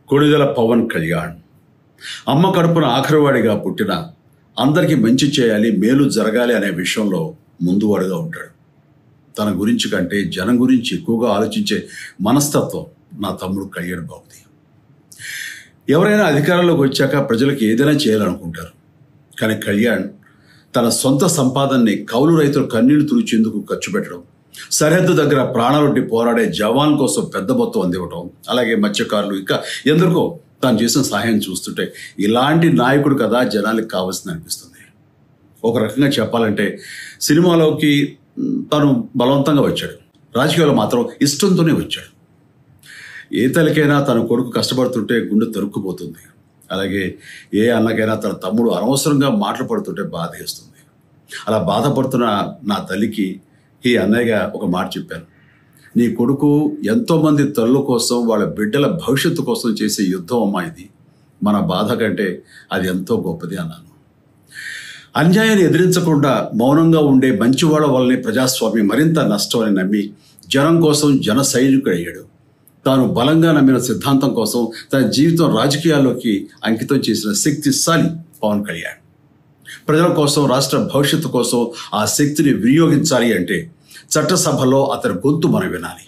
కొణిదెల పవన్ కళ్యాణ్ అమ్మ కడుపున ఆఖరివాడిగా పుట్టిన అందరికీ మంచి చేయాలి, మేలు జరగాలి అనే విషయంలో ముందువాడుగా ఉంటాడు. తన గురించి కంటే జనం గురించి ఎక్కువగా ఆలోచించే మనస్తత్వం నా తమ్ముడు కళ్యాణ్ బాబుది. ఎవరైనా అధికారంలోకి వచ్చాక ప్రజలకు ఏదైనా చేయాలనుకుంటారు. కానీ కళ్యాణ్ తన సొంత సంపాదనని కౌలు రైతులు కన్నీళ్లు తుడిచేందుకు ఖర్చు పెట్టడం, సరిహద్దు దగ్గర ప్రాణాలొడ్డి పోరాడే జవాన్ కోసం పెద్ద మొత్తం అందివ్వటం, అలాగే మత్స్యకారులు ఇంకా ఎందరికో తాను చేసిన సహాయం చూస్తుంటే ఇలాంటి నాయకుడు కదా జనానికి కావాల్సింది అనిపిస్తుంది. ఒక రకంగా చెప్పాలంటే సినిమాలోకి తను బలవంతంగా వచ్చాడు, రాజకీయాల్లో మాత్రం ఇష్టంతోనే వచ్చాడు. ఏ తల్లికైనా తన కొడుకు కష్టపడుతుంటే గుండె తరుక్కుపోతుంది. అలాగే ఏ అన్నకైనా తన తమ్ముడు అనవసరంగా మాటలు పడుతుంటే బాధ వేస్తుంది. అలా బాధపడుతున్న నా తల్లికి ఈ అన్నయ్యగా ఒక మాట చెప్పాను. నీ కొడుకు ఎంతోమంది తల్లుల కోసం, వాళ్ళ బిడ్డల భవిష్యత్తు కోసం చేసే యుద్ధం అమ్మా ఇది. మన బాధ కంటే అది ఎంతో గొప్పది అన్నాను. అన్యాయాన్ని ఎదిరించకుండా మౌనంగా ఉండే మంచివాళ్ళ వల్లనే ప్రజాస్వామ్యం మరింత నష్టం అని నమ్మి జనం కోసం జన సైనికుడు అయ్యాడు. తాను బలంగా నమ్మిన సిద్ధాంతం కోసం తన జీవితం రాజకీయాల్లోకి అంకితం చేసిన శక్తిశాలి పవన్ కళ్యాణ్. ప్రజల కోసం, రాష్ట్ర భవిష్యత్తు కోసం ఆ శక్తిని వినియోగించాలి అంటే చట్టసభలో అతని గొంతు మనం వినాలి.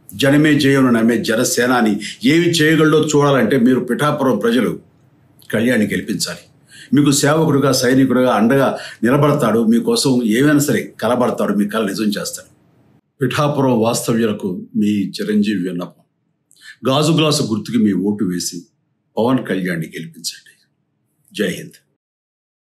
జనమే జయను నమ్మే జనసేనాని ఏమి చేయగలడో చూడాలంటే మీరు పిఠాపురం ప్రజలు కళ్యాణ్ని గెలిపించాలి. మీకు సేవకుడుగా, సైనికుడుగా అండగా నిలబడతాడు. మీకోసం ఏమైనా సరే కలబడతాడు, మీ కళ నిజం చేస్తాడు. పిఠాపురం వాస్తవ్యులకు మీ చిరంజీవి విన్నపం. గాజు గ్లాసు గుర్తుకి మీ ఓటు వేసి పవన్ కళ్యాణ్ని గెలిపించండి. జై హింద్.